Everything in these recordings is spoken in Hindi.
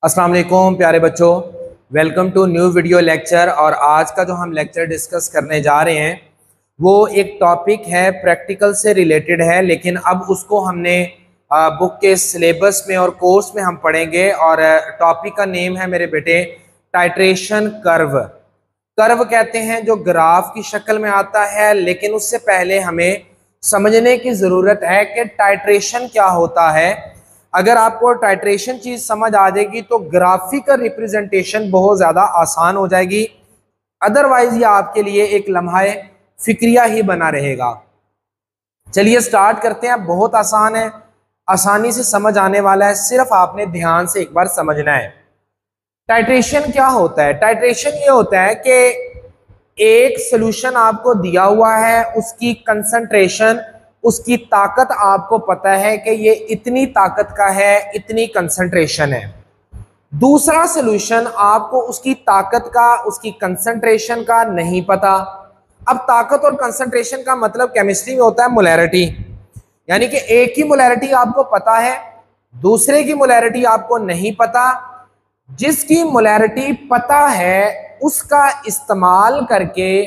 अस्सलाम वालेकुम प्यारे बच्चों, welcome to new video lecture. और आज का जो हम लेक्चर डिस्कस करने जा रहे हैं वो एक टॉपिक है, प्रैक्टिकल से रिलेटेड है, लेकिन अब उसको हमने बुक के सिलेबस में और कोर्स में हम पढ़ेंगे। और टॉपिक का नेम है मेरे बेटे टाइट्रेशन कर्व। कर्व कहते हैं जो ग्राफ की शक्ल में आता है, लेकिन उससे पहले हमें समझने की ज़रूरत है कि टाइट्रेशन क्या होता है। अगर आपको टाइट्रेशन चीज़ समझ आ जाएगी तो ग्राफिकल रिप्रेजेंटेशन बहुत ज़्यादा आसान हो जाएगी, अदरवाइज ये आपके लिए एक लम्हा फिक्रिया ही बना रहेगा। चलिए स्टार्ट करते हैं। बहुत आसान है, आसानी से समझ आने वाला है, सिर्फ आपने ध्यान से एक बार समझना है। टाइट्रेशन क्या होता है? टाइट्रेशन ये होता है कि एक सोल्यूशन आपको दिया हुआ है, उसकी कंसंट्रेशन, उसकी ताकत आपको पता है कि ये इतनी ताकत का है, इतनी कंसंट्रेशन है। दूसरा सोल्यूशन आपको उसकी ताकत का, उसकी कंसंट्रेशन का नहीं पता। अब ताकत और कंसंट्रेशन का मतलब केमिस्ट्री में होता है मोलैरिटी, यानी कि एक की मोलैरिटी आपको पता है, दूसरे की मोलैरिटी आपको नहीं पता। जिसकी मोलैरिटी पता है उसका इस्तेमाल करके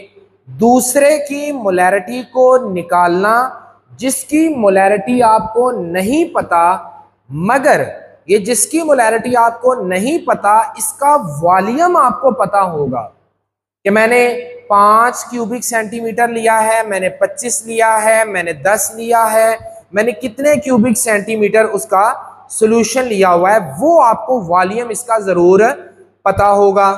दूसरे की मोलैरिटी को निकालना। जिसकी मोलैरिटी आपको नहीं पता, मगर ये जिसकी मोलैरिटी आपको नहीं पता इसका वॉल्यूम आपको पता होगा कि मैंने 5 क्यूबिक सेंटीमीटर लिया है, मैंने 25 लिया है, मैंने 10 लिया है, मैंने कितने क्यूबिक सेंटीमीटर उसका सॉल्यूशन लिया हुआ है, वो आपको वॉल्यूम इसका जरूर पता होगा।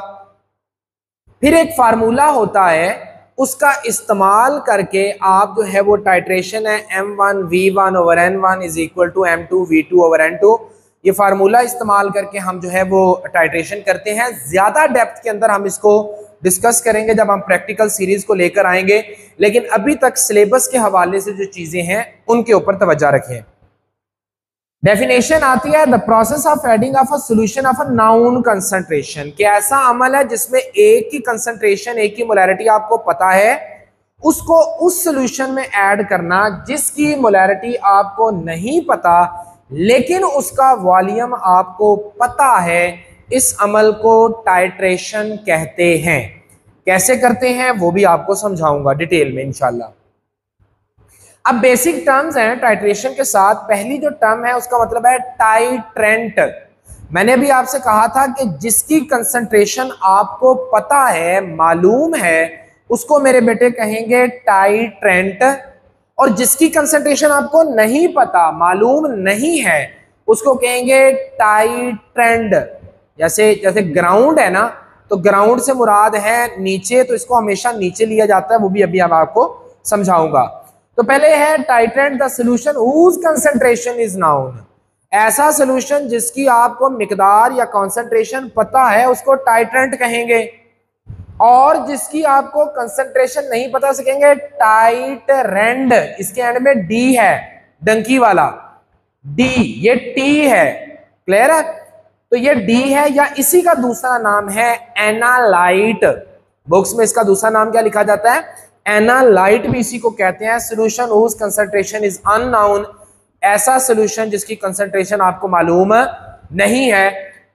फिर एक फार्मूला होता है, उसका इस्तेमाल करके आप जो है वो टाइट्रेशन है M1V1/N1 is equal to M2V2/N2, ये फार्मूला इस्तेमाल करके हम जो है वो टाइट्रेशन करते हैं। ज्यादा डेप्थ के अंदर हम इसको डिस्कस करेंगे जब हम प्रैक्टिकल सीरीज को लेकर आएंगे, लेकिन अभी तक सिलेबस के हवाले से जो चीजें हैं उनके ऊपर तवज्जो रखें। डेफिनेशन आती है the process of adding of a solution of a noun concentration, कि ऐसा अमल है जिसमें एक की कंसंट्रेशन, एक की मोलैरिटी आपको पता है, उसको उस सॉल्यूशन में ऐड करना जिसकी मोलैरिटी आपको नहीं पता लेकिन उसका वॉल्यूम आपको पता है। इस अमल को टाइट्रेशन कहते हैं। कैसे करते हैं वो भी आपको समझाऊंगा डिटेल में इंशाल्लाह। अब बेसिक टर्म्स हैं टाइट्रेशन के साथ। पहली जो टर्म है उसका मतलब है टाइट्रेंट। मैंने भी आपसे कहा था कि जिसकी कंसंट्रेशन आपको पता है, मालूम है, उसको मेरे बेटे कहेंगे टाइट्रेंट। और जिसकी कंसंट्रेशन आपको नहीं पता, मालूम नहीं है, उसको कहेंगे टाइट्रेंड। जैसे जैसे ग्राउंड है ना, तो ग्राउंड से मुराद है नीचे, तो इसको हमेशा नीचे लिया जाता है, वो भी अभी अब आपको समझाऊंगा। तो पहले है titrant the solution whose concentration is known. ऐसा सॉल्यूशन जिसकी आपको मिकदार या कंसंट्रेशन पता है उसको टाइट्रेंट कहेंगे, और जिसकी आपको कंसंट्रेशन नहीं पता उसे कहेंगे टाइट्रेंड। इसके एंड में डी है, डंकी वाला डी, ये टी है। क्लियर है? तो ये डी है, या इसी का दूसरा नाम है एनालाइट। बुक्स में इसका दूसरा नाम क्या लिखा जाता है? एनालाइट भी इसी को कहते हैं। Solution whose concentration is unknown, ऐसा सॉल्यूशन जिसकी कंसंट्रेशन आपको मालूम नहीं है।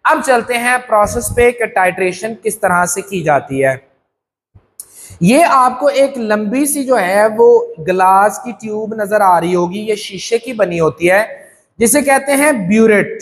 अब चलते हैं प्रोसेस पे कि टाइट्रेशन किस तरह से की जाती है। ये आपको एक लंबी सी जो है वो ग्लास की ट्यूब नजर आ रही होगी, ये शीशे की बनी होती है, जिसे कहते हैं ब्यूरेट।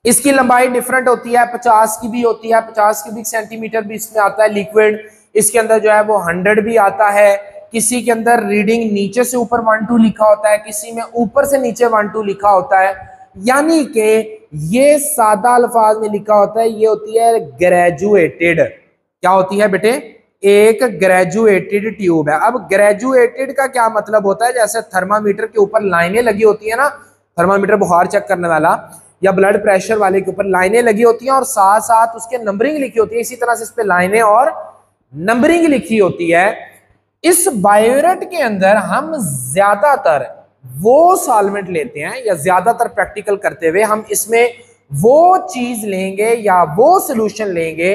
इसकी लंबाई डिफरेंट होती है, 50 की भी होती है, 50 क्यूबिक सेंटीमीटर भी इसमें आता है लिक्विड। इसके अंदर जो है वो 100 भी आता है। किसी के अंदर रीडिंग नीचे से ऊपर 1 2 लिखा होता है, किसी में ऊपर से नीचे 1 2 लिखा होता है। यानी कि ये सादा अल्फाज में लिखा होता है, ये होती है ग्रेजुएटेड। क्या होती है बेटे? एक ग्रेजुएटेड ट्यूब है। अब ग्रेजुएटेड का क्या मतलब होता है? जैसे थर्मामीटर के ऊपर लाइनें लगी होती है ना, थर्मामीटर बुखार चेक करने वाला या ब्लड प्रेशर वाले के ऊपर लाइनें लगी होती हैं और साथ साथ उसके नंबरिंग लिखी होती है, इसी तरह से इस पे लाइनें और नंबरिंग लिखी होती है। इस बायोरेट के अंदर हम ज्यादातर वो सॉल्वेंट लेते हैं, या ज्यादातर प्रैक्टिकल करते हुए हम इसमें वो चीज लेंगे या वो सॉल्यूशन लेंगे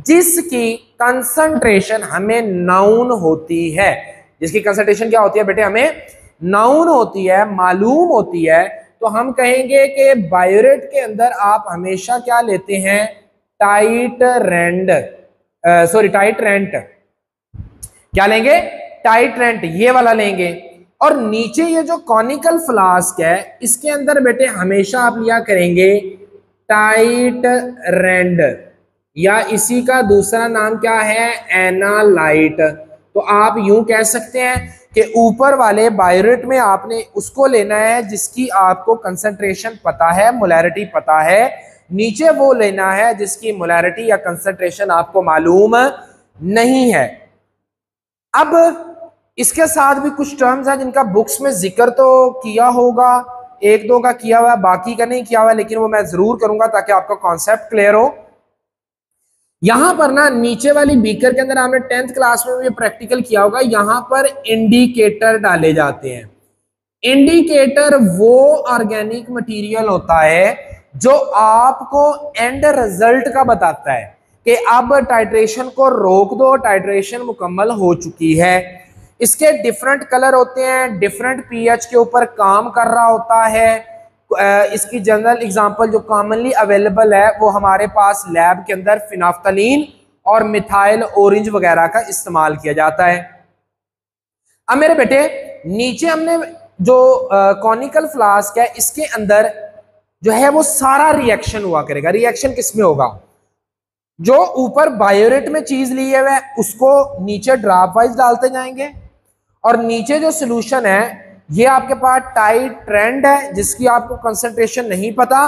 जिसकी कंसंट्रेशन हमें नाउन होती है। जिसकी कंसंट्रेशन क्या होती है बेटे? हमें नाउन होती है, मालूम होती है। तो हम कहेंगे कि बायोरेट के अंदर आप हमेशा क्या लेते हैं, टाइट रेंट। क्या लेंगे, टाइट रेंट, ये वाला लेंगे। और नीचे ये जो कॉनिकल फ्लास्क है इसके अंदर बेटे हमेशा आप लिया करेंगे टाइट रेंड, या इसी का दूसरा नाम क्या है, एनालाइट। तो आप यूं कह सकते हैं कि ऊपर वाले बायोरेट में आपने उसको लेना है जिसकी आपको कंसंट्रेशन पता है, मोलैरिटी पता है। नीचे वो लेना है जिसकी मोलैरिटी या कंसंट्रेशन आपको मालूम नहीं है। अब इसके साथ भी कुछ टर्म्स हैं जिनका बुक्स में जिक्र तो किया होगा, एक दो का किया हुआ, बाकी का नहीं किया हुआ, लेकिन वो मैं जरूर करूंगा ताकि आपका कॉन्सेप्ट क्लियर हो। यहां पर ना नीचे वाली बीकर के अंदर आपने 10th क्लास में भी प्रैक्टिकल किया होगा, यहां पर इंडिकेटर डाले जाते हैं। इंडिकेटर वो ऑर्गेनिक मटेरियल होता है जो आपको एंड रिजल्ट का बताता है कि अब टाइट्रेशन को रोक दो, टाइट्रेशन मुकम्मल हो चुकी है। इसके डिफरेंट कलर होते हैं, डिफरेंट पीएच के ऊपर काम कर रहा होता है। इसकी जनरल एग्जांपल जो कॉमनली अवेलेबल है वो हमारे पास लैब के अंदर फिनाफ्थलीन और मिथाइल ऑरेंज वगैरह का इस्तेमाल किया जाता है। अब मेरे बेटे नीचे हमने जो कॉनिकल फ्लास्क है इसके अंदर जो है वो सारा रिएक्शन हुआ करेगा। रिएक्शन किसमें होगा, जो ऊपर बायोरेट में चीज ली है वह उसको नीचे ड्रॉप वाइज डालते जाएंगे, और नीचे जो सोल्यूशन है ये आपके पास टाइट ट्रेंड है जिसकी आपको कंसंट्रेशन नहीं पता,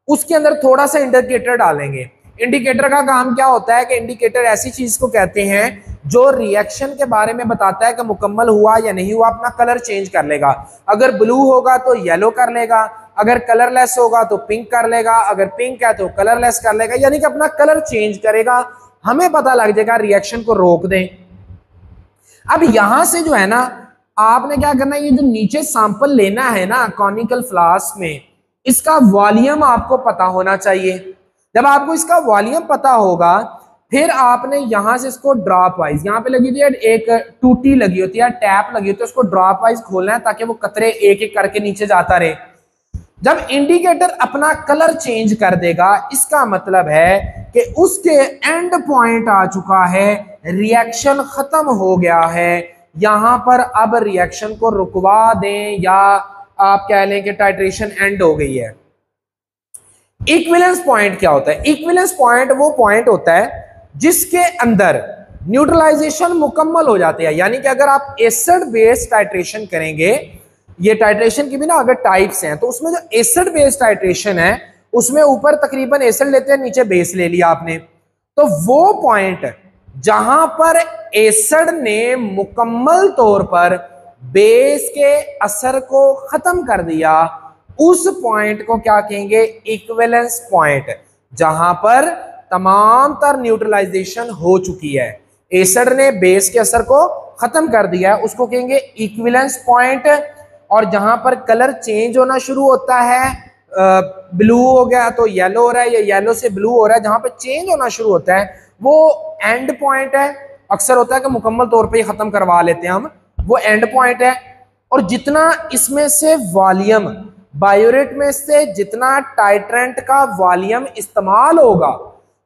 उसके अंदर थोड़ा सा इंडिकेटर डालेंगे। इंडिकेटर का काम क्या होता है कि इंडिकेटर ऐसी चीज को कहते हैं जो रिएक्शन के बारे में बताता है कि मुकम्मल हुआ या नहीं हुआ। अपना कलर चेंज कर लेगा, अगर ब्लू होगा तो येलो कर लेगा, अगर कलरलेस होगा तो पिंक कर लेगा, अगर पिंक है तो कलरलेस कर लेगा, यानी कि अपना कलर चेंज करेगा। हमें पता लग जाएगा रिएक्शन को रोक दें। अब यहां से जो है ना आपने क्या करना है, ये जो नीचे सैंपल लेना है ना कॉनिकल फ्लास्क में, इसका वॉल्यूम आपको पता होना चाहिए। जब आपको इसका वॉल्यूम पता होगा फिर आपने यहां से इसको ड्रॉप वाइज, यहां पे लगी होती है एक टूटी लगी होती है, टैप लगी होती है, उसको ड्रॉप वाइज खोलना है ताकि वो कतरे एक एक करके नीचे जाता रहे। जब इंडिकेटर अपना कलर चेंज कर देगा इसका मतलब है कि उसके एंड पॉइंट आ चुका है, रिएक्शन खत्म हो गया है। यहां पर अब रिएक्शन को रुकवा दें या आप कह लें कि टाइट्रेशन एंड हो गई है। इक्विवेलेंस पॉइंट क्या होता है, इक्विवेलेंस पॉइंट वो पॉइंट होता है जिसके अंदर न्यूट्रलाइजेशन मुकम्मल हो जाती है। यानी कि अगर आप एसिड बेस्ड टाइट्रेशन करेंगे, ये टाइट्रेशन की भी ना अगर टाइप्स हैं तो उसमें जो एसिड बेस्ड टाइट्रेशन है उसमें ऊपर तकरीबन एसिड लेते हैं, नीचे बेस ले लिया आपने, तो वो पॉइंट जहां पर एसिड ने मुकम्मल तौर पर बेस के असर को खत्म कर दिया उस पॉइंट को क्या कहेंगे, इक्विवेलेंस पॉइंट। जहां पर तमाम तर न्यूट्रलाइजेशन हो चुकी है, एसिड ने बेस के असर को खत्म कर दिया है, उसको कहेंगे इक्विवेलेंस पॉइंट। और जहां पर कलर चेंज होना शुरू होता है, ब्लू हो गया तो येलो हो रहा है या येलो से ब्लू हो रहा है, जहां पर चेंज होना शुरू होता है वो एंड पॉइंट है। अक्सर होता है कि मुकम्मल तौर पे खत्म करवा लेते हैं हम, वो एंड पॉइंट है। और जितना इसमें से वॉल्यूम, बायोरेट में से जितना टाइट्रेंट का वॉल्यूम इस्तेमाल होगा,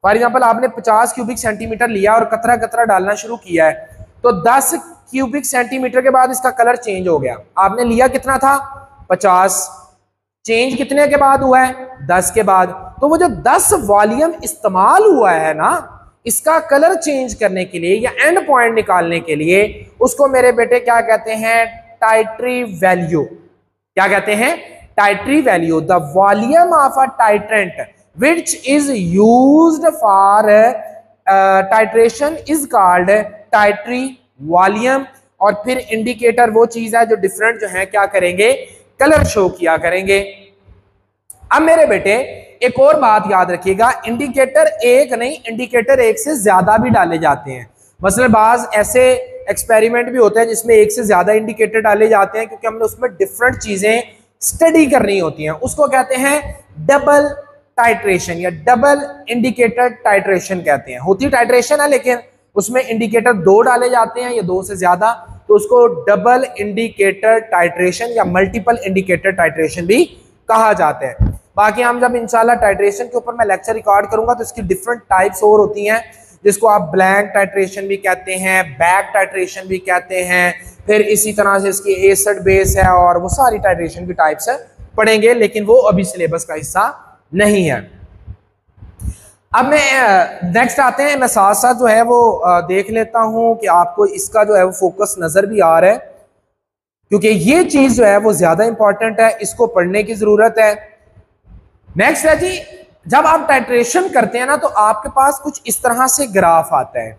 फॉर एग्जांपल आपने 50 क्यूबिक सेंटीमीटर लिया और कतरा कतरा डालना शुरू किया है, तो 10 क्यूबिक सेंटीमीटर के बाद इसका कलर चेंज हो गया। आपने लिया कितना था, 50, चेंज कितने के बाद हुआ है, 10 के बाद। तो वो जो 10 वॉल्यूम इस्तेमाल हुआ है ना, इसका कलर चेंज करने के लिए या एंड पॉइंट निकालने के लिए उसको मेरे बेटे क्या कहते हैं, टाइट्री वैल्यू। क्या कहते हैं, titre value. The volume of a titrant which is used for titration is called titre volume. और फिर इंडिकेटर वो चीज है जो डिफरेंट जो है क्या करेंगे, कलर शो किया करेंगे। अब मेरे बेटे एक और बात याद रखिएगा, इंडिकेटर एक नहीं, इंडिकेटर एक से ज्यादा भी डाले जाते हैं। मसलन बाज ऐसे एक्सपेरिमेंट भी होते हैं जिसमें एक से ज्यादा इंडिकेटर डाले जाते हैं क्योंकि हमने उसमें डिफरेंट चीजें स्टडी करनी होती हैं। उसको कहते हैं डबल टाइट्रेशन या डबल इंडिकेटर टाइट्रेशन कहते हैं। होती टाइट्रेशन है लेकिन उसमें इंडिकेटर 2 डाले जाते हैं या 2 से ज्यादा, तो उसको डबल इंडिकेटर टाइट्रेशन या मल्टीपल इंडिकेटर टाइट्रेशन भी कहा जाता है। बाकी हम जब इंशाल्लाह टाइट्रेशन के ऊपर मैं लेक्चर रिकॉर्ड करूंगा तो इसकी डिफरेंट टाइप्स और होती हैं, जिसको आप ब्लैंक टाइट्रेशन भी कहते हैं, बैक टाइट्रेशन भी कहते हैं, फिर इसी तरह से इसकी एसिड बेस है और वो सारी टाइट्रेशन की टाइप्स है पढ़ेंगे, लेकिन वो अभी सिलेबस का हिस्सा नहीं है। अब मैं नेक्स्ट आते हैं, मैं साथ साथ जो है वो देख लेता हूं कि आपको इसका जो है वो फोकस नजर भी आ रहा है, क्योंकि ये चीज जो है वो ज्यादा इंपॉर्टेंट है, इसको पढ़ने की जरूरत है। नेक्स्ट है जी, जब आप टाइट्रेशन करते हैं ना तो आपके पास कुछ इस तरह से ग्राफ आता है।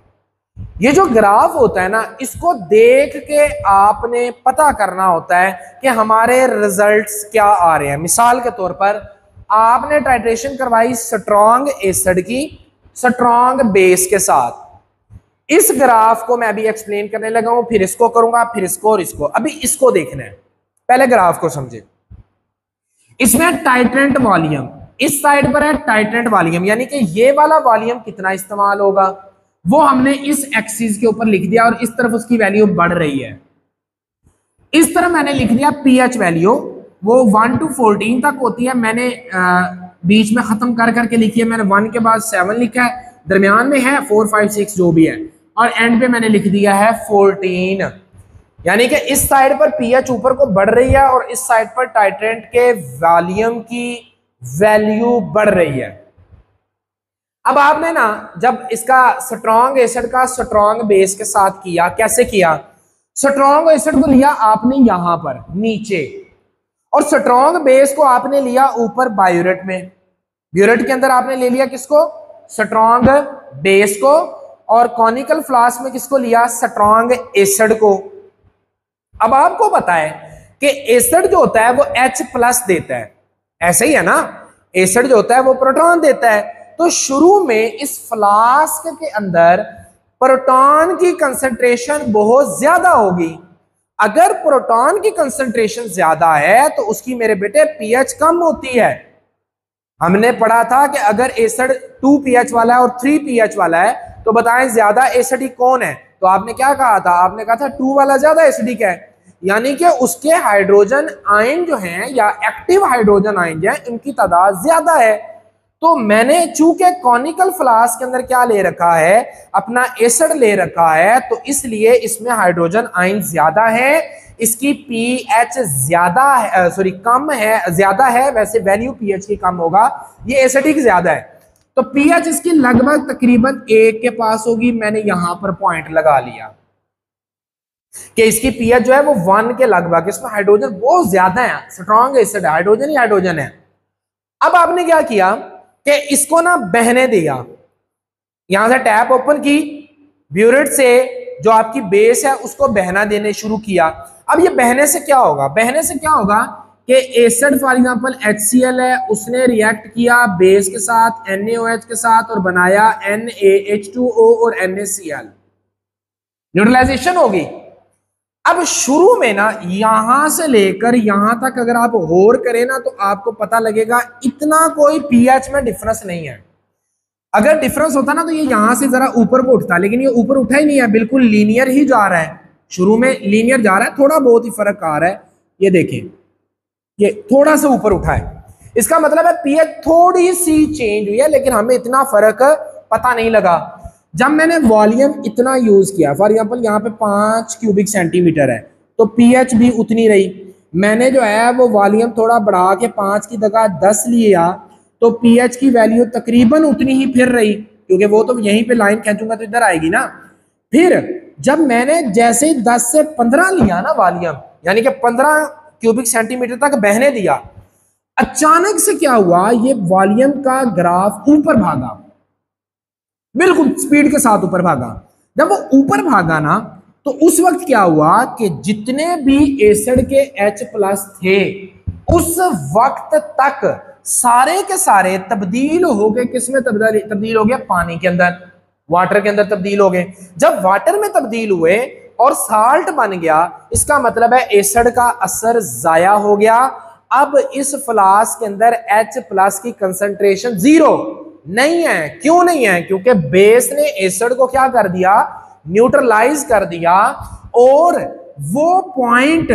ये जो ग्राफ होता है ना, इसको देख के आपने पता करना होता है कि हमारे रिजल्ट्स क्या आ रहे हैं। मिसाल के तौर पर आपने टाइट्रेशन करवाई स्ट्रॉन्ग एसिड की स्ट्रॉन्ग बेस के साथ, इस ग्राफ को मैं अभी एक्सप्लेन करने लगा हूं, फिर इसको करूंगा, फिर इसको और इसको। अभी इसको देखना है, पहले ग्राफ को समझे। इसमें टाइट्रेंट वॉल्यूम इस साइड पर है, टाइट्रेंट वॉल्यूम यानी कि ये वाला वॉल्यूम कितना इस्तेमाल होगा वो हमने इस एक्सिस के ऊपर लिख दिया, और इस तरफ उसकी वैल्यू बढ़ रही है। इस तरफ मैंने लिख दिया पीएच वैल्यू, वो 1 to 14 तक होती है, मैंने बीच में खत्म कर करके लिखी है, मैंने 1 के बाद 7 लिखा है, दरमियान में है 4 5 6 जो भी है, और एंड पे मैंने लिख दिया है 14। यानी कि इस साइड पर पीएच ऊपर को बढ़ रही है और इस साइड पर टाइट्रेंट के वॉल्यूम की वैल्यू बढ़ रही है। अब आपने ना जब इसका स्ट्रॉन्ग एसिड का स्ट्रॉन्ग बेस के साथ किया, कैसे किया? स्ट्रॉन्ग एसिड को लिया आपने यहां पर नीचे, और स्ट्रॉन्ग बेस को आपने लिया ऊपर बायोरेट में। ब्यूरेट के अंदर आपने ले लिया किसको? स्ट्रॉन्ग बेस को, और कॉनिकल फ्लास्क में किसको लिया? स्ट्रॉन्ग एसिड को। अब आपको पता है कि एसिड जो होता है वो H+ देता है, ऐसे ही है ना? एसिड जो होता है वो प्रोटॉन देता है। तो शुरू में इस फ्लास्क के अंदर प्रोटॉन की कंसंट्रेशन बहुत ज्यादा होगी। अगर प्रोटॉन की कंसंट्रेशन ज्यादा है तो उसकी मेरे बेटे पीएच कम होती है। हमने पढ़ा था कि अगर एसिड 2 pH वाला है और 3 pH वाला है तो बताएं ज्यादा एसिडिक कौन है? तो आपने क्या कहा था? आपने कहा था 2 वाला ज्यादा एसिडिक है, यानी कि उसके हाइड्रोजन आयन जो हैं या एक्टिव हाइड्रोजन आयन जो है इनकी तादाद ज्यादा है। तो मैंने चूंकि कॉनिकल फ्लास्क के अंदर क्या ले रखा है? अपना एसिड ले रखा है, तो इसलिए इसमें हाइड्रोजन आयन ज्यादा है, इसकी पीएच ज्यादा है, सॉरी कम है, ज्यादा है, वैसे वैल्यू पीएच की कम होगा, ये एसिडिक ज्यादा है। तो पीएच इसकी लगभग तकरीबन 1 के पास होगी। मैंने यहां पर पॉइंट लगा लिया कि इसकी पीएच जो है वो 1 के लगभग, इसमें हाइड्रोजन बहुत ज्यादा है, स्ट्रॉन्ग एसिड है, हाइड्रोजन ही हाइड्रोजन है। अब आपने क्या किया कि इसको ना बहने दिया, यहां से टैप ओपन की, ब्यूरेट से जो आपकी बेस है उसको बहना देने शुरू किया। अब ये बहने से क्या होगा? बहने से क्या होगा कि एसिड फॉर एग्जांपल HCl है, उसने रिएक्ट किया बेस के साथ NaOH के साथ और बनाया NaH2O और NaCl, न्यूट्रलाइजेशन होगी। अब शुरू में ना यहां से लेकर यहां तक अगर आप गौर करें ना तो आपको पता लगेगा इतना कोई पीएच में डिफरेंस नहीं है। अगर डिफरेंस होता ना तो ये यहां से जरा ऊपर को उठता, लेकिन ये ऊपर उठा ही नहीं है, बिल्कुल लीनियर ही जा रहा है। शुरू में लीनियर जा रहा है, थोड़ा बहुत ही फर्क आ रहा है, ये देखें, ये थोड़ा सा ऊपर उठा है। इसका मतलब है पीएच थोड़ी सी चेंज हुई है, लेकिन हमें इतना फर्क पता नहीं लगा। जब मैंने वॉल्यूम इतना यूज किया, फॉर एग्जांपल यहाँ पे 5 क्यूबिक सेंटीमीटर है तो पीएच भी उतनी रही। मैंने जो है वो वॉल्यूम थोड़ा बढ़ा के 5 की जगह 10 लिया तो पीएच की वैल्यू तकरीबन उतनी ही फिर रही, क्योंकि वो तो यहीं पे लाइन खींचूंगा तो इधर आएगी ना। फिर जब मैंने जैसे 10 से 15 लिया ना वॉल्यूम, यानी कि 15 क्यूबिक सेंटीमीटर तक बहने दिया, अचानक से क्या हुआ? ये वॉल्यूम का ग्राफ ऊपर भागा, बिल्कुल स्पीड के साथ ऊपर भागा। जब वो ऊपर भागा ना तो उस वक्त क्या हुआ कि जितने भी एसिड के H+ थे उस वक्त तक सारे के सारे तब्दील हो गए, किसमें तब्दील हो गया? पानी के अंदर, वाटर के अंदर तब्दील हो गए। जब वाटर में तब्दील हुए और साल्ट बन गया, इसका मतलब है एसिड का असर जाया हो गया। अब इस फ्लास्क के अंदर H+ की कंसंट्रेशन 0 नहीं है। क्यों नहीं है? क्योंकि बेस ने एसिड को क्या कर दिया? न्यूट्रलाइज कर दिया, और वो पॉइंट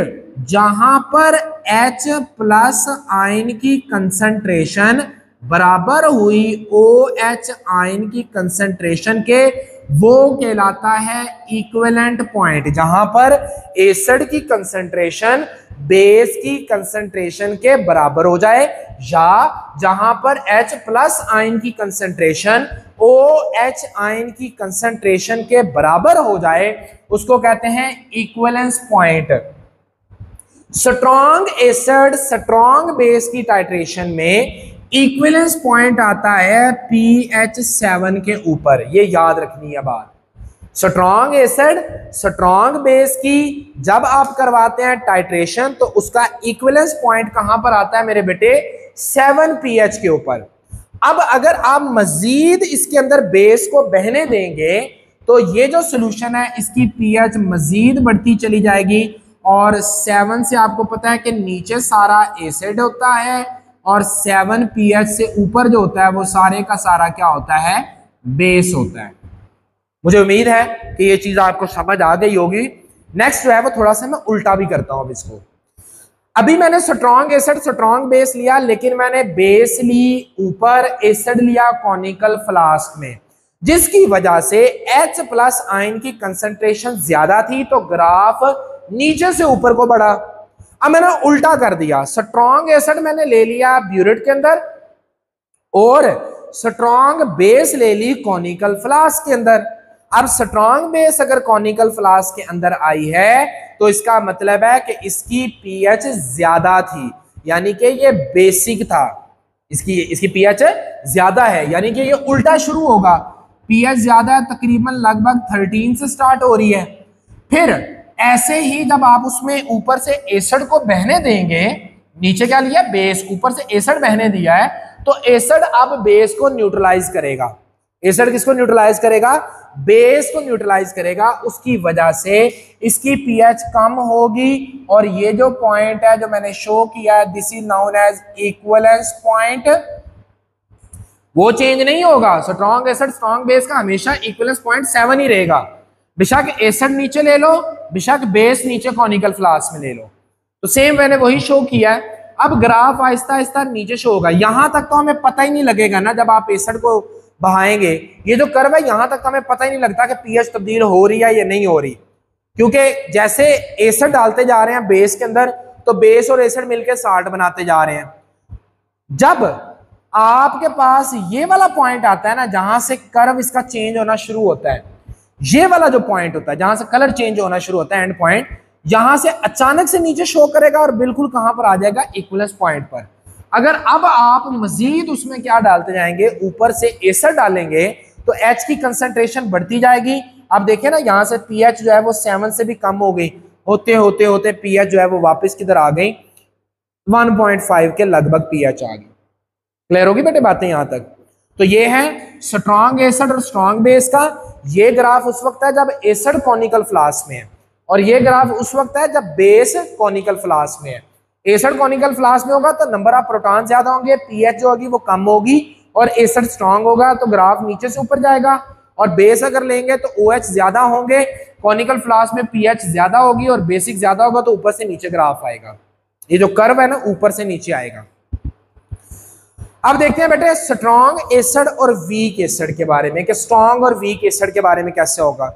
जहां पर H प्लस आयन की कंसंट्रेशन बराबर हुई OH आयन की कंसंट्रेशन के, वो कहलाता है इक्विवेलेंट पॉइंट। जहां पर एसिड की कंसंट्रेशन बेस की कंसंट्रेशन के बराबर हो जाए, या जहां पर H प्लस आयन की कंसंट्रेशन OH आयन की कंसंट्रेशन के बराबर हो जाए, उसको कहते हैं equivalence point. Strong acid strong base की टाइट्रेशन में इक्विवेलेंस पॉइंट आता है pH 7 के ऊपर। ये याद रखनी है बात। स्ट्रॉन्ग एसिड स्ट्रॉन्ग बेस की जब आप करवाते हैं टाइट्रेशन, तो उसका इक्विवेलेंस पॉइंट कहां पर आता है मेरे बेटे? 7 pH के ऊपर। अब अगर आप मजीद इसके अंदर बेस को बहने देंगे, तो ये जो सोल्यूशन है इसकी pH मजीद बढ़ती चली जाएगी, और 7 से आपको पता है कि नीचे सारा एसिड होता है, और 7 pH से ऊपर जो होता है वो सारे का सारा क्या होता है? बेस होता है। मुझे उम्मीद है कि ये चीज आपको समझ आ गई होगी। नेक्स्ट जो है वो थोड़ा सा मैं उल्टा भी करता हूं अब इसको। अभी मैंने स्ट्रॉन्ग एसिड स्ट्रॉन्ग बेस लिया, लेकिन मैंने बेस ली ऊपर, एसिड लिया कॉनिकल फ्लास्क में, जिसकी वजह से H प्लस आयन की कंसंट्रेशन ज्यादा थी, तो ग्राफ नीचे से ऊपर को बढ़ा। अब मैंने उल्टा कर दिया, स्ट्रॉन्ग एसिड मैंने ले लिया ब्यूरेट के अंदर, और स्ट्रॉन्ग बेस ले ली कॉनिकल फ्लास्क के अंदर। अब स्ट्रॉन्ग बेस अगर कॉनिकल फ्लास्क के अंदर आई है, तो इसका मतलब है कि इसकी pH ज्यादा थी, यानी कि ये बेसिक था। इसकी pH ज्यादा है, यानी कि ये उल्टा शुरू होगा। pH ज्यादा है, तकरीबन लगभग 13 से स्टार्ट हो रही है। फिर ऐसे ही जब आप उसमें ऊपर से एसिड को बहने देंगे, नीचे क्या लिया? बेस, ऊपर से एसिड बहने दिया है, तो एसिड अब बेस को न्यूट्रलाइज करेगा। एसिड किसको न्यूट्रलाइज करेगा? बेस को न्यूट्रलाइज करेगा। उसकी वजह से इसकी pH कम होगी, और ये जो पॉइंट है जो मैंने शो किया है, this is known as equivalence point, वो चेंज नहीं होगा। स्ट्रॉन्ग एसिड स्ट्रॉन्ग बेस का हमेशा इक्विवेलेंस पॉइंट 7 ही रहेगा। बेशक एसिड नीचे ले लो, बेशक बेस नीचे कॉनिकल फ्लास्क में ले लो, तो सेम मैंने वही शो किया है। अब ग्राफ आहिस्ता आहिस्ता नीचे शो होगा। यहां तक तो हमें पता ही नहीं लगेगा ना, जब आप एसिड को बहाएंगे, ये जो कर्व है यहां तक हमें पता ही नहीं लगता कि pH तब्दील हो रही है या नहीं हो रही, क्योंकि जैसे एसिड डालते जा रहे हैं बेस के अंदर, तो बेस और एसिड मिलकर साल्ट बनाते जा रहे हैं। जब आपके पास ये वाला पॉइंट आता है ना, जहां से कर्व इसका चेंज होना शुरू होता है, ये वाला जो पॉइंट होता है जहां से कलर चेंज होना शुरू होता है, एंड पॉइंट, यहां से अचानक से नीचे शो करेगा और बिल्कुल कहां पर आ जाएगा? इक्विवेलेंस पॉइंट पर। अगर अब आप मजीद उसमें क्या डालते जाएंगे? ऊपर से एसिड डालेंगे, तो H की कंसंट्रेशन बढ़ती जाएगी। अब देखिए ना, यहां से pH जो है वो 7 से भी कम हो गई, होते होते होते pH जो है वो वापस किधर आ गई? 1.5 के लगभग pH आ गई। क्लियर होगी बेटे बातें यहां तक? तो ये है स्ट्रॉन्ग एसिड और स्ट्रॉन्ग बेस का। ये ग्राफ उस वक्त है जब एसिड कॉनिकल फ्लास्क में है, और ये ग्राफ उस वक्त है जब बेस कॉनिकल फ्लास्क में है। एसिड कॉनिकल फ्लास्क में होगा तो नंबर ऑफ प्रोटॉन ज्यादा होंगे, pH जो होगी वो कम होगी, और एसिड स्ट्रॉन्ग होगा तो ग्राफ नीचे से ऊपर जाएगा। और बेस अगर लेंगे तो OH ज्यादा होंगे, कॉनिकल फ्लास्क में pH ज्यादा होगी, और बेसिक ज्यादा होगा तो ऊपर से नीचे ग्राफ आएगा। ये जो कर्व है ना, ऊपर से नीचे आएगा। अब देखते हैं बेटे स्ट्रॉन्ग एसिड और वीक एसिड के बारे में, कि स्ट्रॉन्ग और वीक एसिड के बारे में कैसे होगा।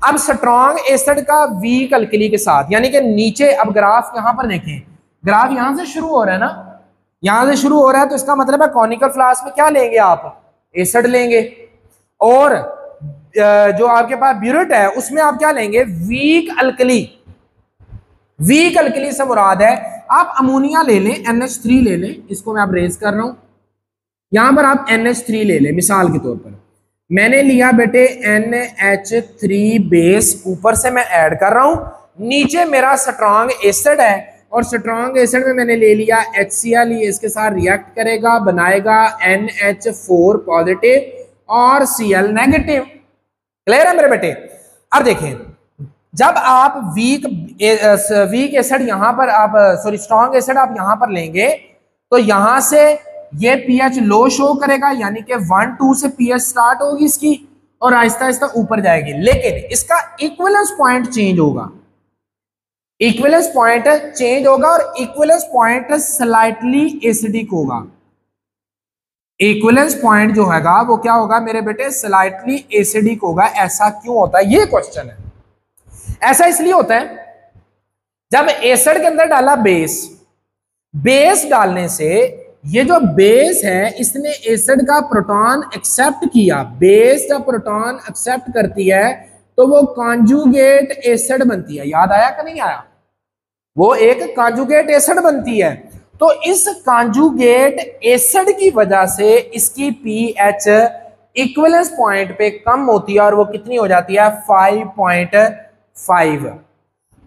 अब स्ट्रॉन्ग एसिड का वीक अल्कली के साथ, यानी कि नीचे, अब ग्राफ यहां पर देखें, ग्राफ यहां से शुरू हो रहा है ना, यहां से शुरू हो रहा है, तो इसका मतलब है कॉनिकल फ्लास्क में क्या लेंगे आप? एसिड लेंगे, और जो आपके पास ब्यूरेट है उसमें आप क्या लेंगे? Week alkali. वीक अल्कली से मुराद है आप अमोनिया ले लें, NH3 ले लें, इसको मैं आप रेज कर रहा हूं, यहां पर आप NH3 ले लें मिसाल के तौर पर। मैंने लिया बेटे NH3 बेस, ऊपर से मैं ऐड कर रहा हूं, नीचे मेरा स्ट्रॉन्ग एसिड है, और स्ट्रॉन्ग एसिड में मैंने ले लिया HCl, ये इसके साथ रिएक्ट करेगा, बनाएगा NH4 पॉजिटिव और Cl नेगेटिव। क्लियर है मेरे बेटे? अब देखें, जब आप वीक एसिड यहां पर आप स्ट्रॉन्ग एसिड आप यहां पर लेंगे, तो यहां से ये pH लो शो करेगा, यानी कि 1-2 से pH स्टार्ट होगी इसकी, और आहिस्ता आहिस्ता ऊपर जाएगी, लेकिन इसका इक्विवेलेंस पॉइंट चेंज होगा। इक्विवेलेंस पॉइंट चेंज होगा और इक्विवेलेंस पॉइंट स्लाइटली एसिडिक होगा। इक्विवेलेंस पॉइंट जो हैगा वो क्या होगा मेरे बेटे, स्लाइटली एसिडिक होगा। ऐसा क्यों होता है, ये क्वेश्चन है। ऐसा इसलिए होता है जब एसिड के अंदर डाला बेस, बेस डालने से ये जो बेस है इसने एसिड का प्रोटॉन एक्सेप्ट किया। बेस जब प्रोटॉन एक्सेप्ट करती है तो वो कॉन्जुगेट एसिड बनती है। याद आया कि नहीं आया? वो एक कॉन्जुगेट एसिड बनती है। तो इस कॉन्जुगेट एसिड की वजह से इसकी पीएच इक्विवेलेंस पॉइंट पे कम होती है और वो कितनी हो जाती है, 5.5।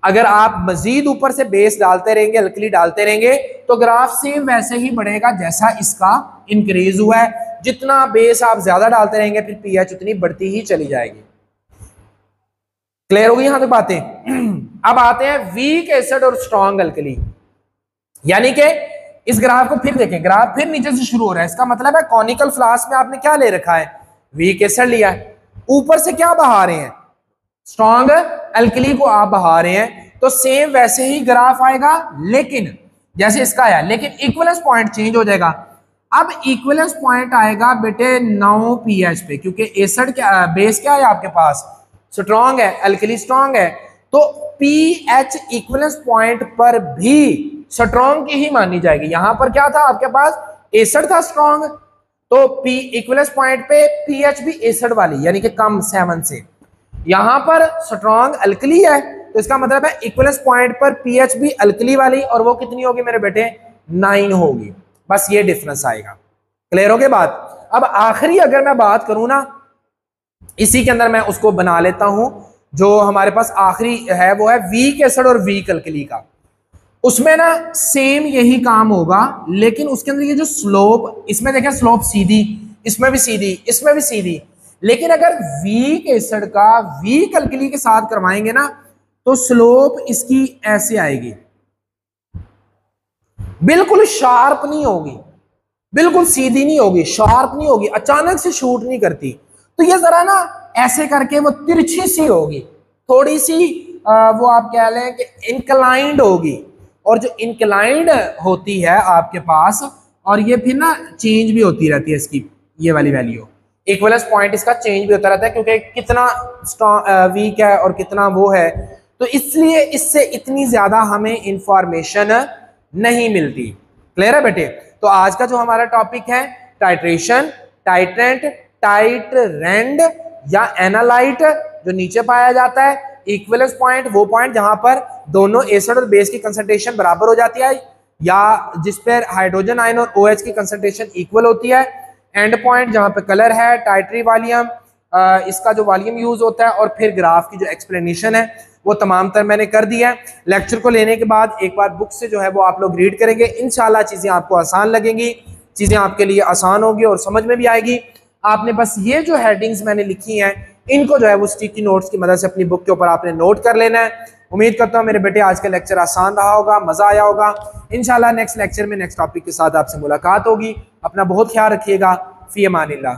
अगर आप मजीद ऊपर से बेस डालते रहेंगे, अल्कली डालते रहेंगे, तो ग्राफ सेम वैसे ही बढ़ेगा जैसा इसका इंक्रीज हुआ है। जितना बेस आप ज्यादा डालते रहेंगे फिर पीएच उतनी बढ़ती ही चली जाएगी। क्लियर होगी यहां तक बातें? अब आते हैं वीक एसिड और स्ट्रॉन्ग अल्कली। यानी कि इस ग्राफ को फिर देखें, ग्राफ फिर नीचे से शुरू हो रहा है। इसका मतलब है कॉनिकल फ्लास्क में आपने क्या ले रखा है, वीक एसिड लिया है, ऊपर से क्या बहा रहे हैं, स्ट्रॉन्ग अल्कली को आप बहा रहे हैं। तो सेम वैसे ही ग्राफ आएगा, लेकिन जैसे इसका आया, लेकिन इक्विवेलेंस पॉइंट चेंज हो जाएगा। अब इक्विवेलेंस पॉइंट आएगा बेटे 9 pH पे, क्योंकि एसिड क्या बेस क्या है आपके पास, स्ट्रॉन्ग है, अल्कली स्ट्रॉन्ग है। तो pH इक्विवेलेंस पॉइंट पर भी स्ट्रॉन्ग की ही मानी जाएगी। यहां पर क्या था आपके पास, एसिड था स्ट्रॉन्ग, तो P इक्विवेलेंस पॉइंट पे pH भी एसिड वाली यानी कि कम 7 से। यहां पर स्ट्रॉन्ग अल्कली है तो इसका मतलब है इक्विवेलेंस पॉइंट पर pH भी अल्कली वाली, और वो कितनी होगी मेरे बेटे, 9 होगी। बस ये डिफरेंस आएगा। क्लियर हो गया बात? अब आखिरी अगर मैं बात करूं ना, इसी के अंदर मैं उसको बना लेता हूं। जो हमारे पास आखिरी है वो है वीक एसिड और वीक अल्कली का। उसमें ना सेम यही काम होगा, लेकिन उसके अंदर ये जो स्लोप, इसमें देखें स्लोप सीधी, इसमें भी सीधी, इसमें भी सीधी। लेकिन अगर वीक एसिड का वीक अल्कली के साथ करवाएंगे ना तो स्लोप इसकी ऐसे आएगी, बिल्कुल शार्प नहीं होगी, बिल्कुल सीधी नहीं होगी, शार्प नहीं होगी, अचानक से शूट नहीं करती। तो ये जरा ना ऐसे करके वो तिरछी सी होगी, थोड़ी सी वो आप कह लें कि इंक्लाइंड होगी। और जो इंक्लाइंड होती है आपके पास, और ये फिर ना चेंज भी होती रहती है इसकी, ये वाली वैल्यू इक्विवेलेंस पॉइंट इसका चेंज भी होता रहता है, क्योंकि कितना वीक है और कितना वो है। तो इसलिए इससे इतनी ज्यादा हमें इंफॉर्मेशन नहीं मिलती। क्लियर है बेटे? तो आज का जो हमारा टॉपिक है टाइट्रेशन, टाइट्रेंट, टाइट्रेंड या एनालाइट, जो नीचे पाया जाता है। इक्विवेलेंस पॉइंट वो पॉइंट जहां पर दोनों एसिड और बेस की कंसंट्रेशन बराबर हो जाती है, या जिस पर हाइड्रोजन आयन और OH की कंसंट्रेशन इक्वल होती है। एंड पॉइंट जहां पे कलर है, टाइट्री वॉल्यूम, इसका जो वॉल्यूम यूज होता है, और फिर ग्राफ की जो एक्सप्लेनेशन है वो तमाम तर मैंने कर दिया है। लेक्चर को लेने के बाद एक बार बुक से जो है वो आप लोग रीड करेंगे, इंशाल्लाह चीजें आपको आसान लगेंगी, चीजें आपके लिए आसान होगी और समझ में भी आएगी। आपने बस ये जो हेडिंग्स मैंने लिखी हैं इनको जो है वो स्टिकी नोट्स की मदद से अपनी बुक के ऊपर आपने नोट कर लेना है। उम्मीद करता हूँ मेरे बेटे आज का लेक्चर आसान रहा होगा, मजा आया होगा। इंशाल्लाह नेक्स्ट लेक्चर में नेक्स्ट टॉपिक के साथ आपसे मुलाकात होगी। अपना बहुत ख्याल रखिएगा। फी अमानिल्लाह।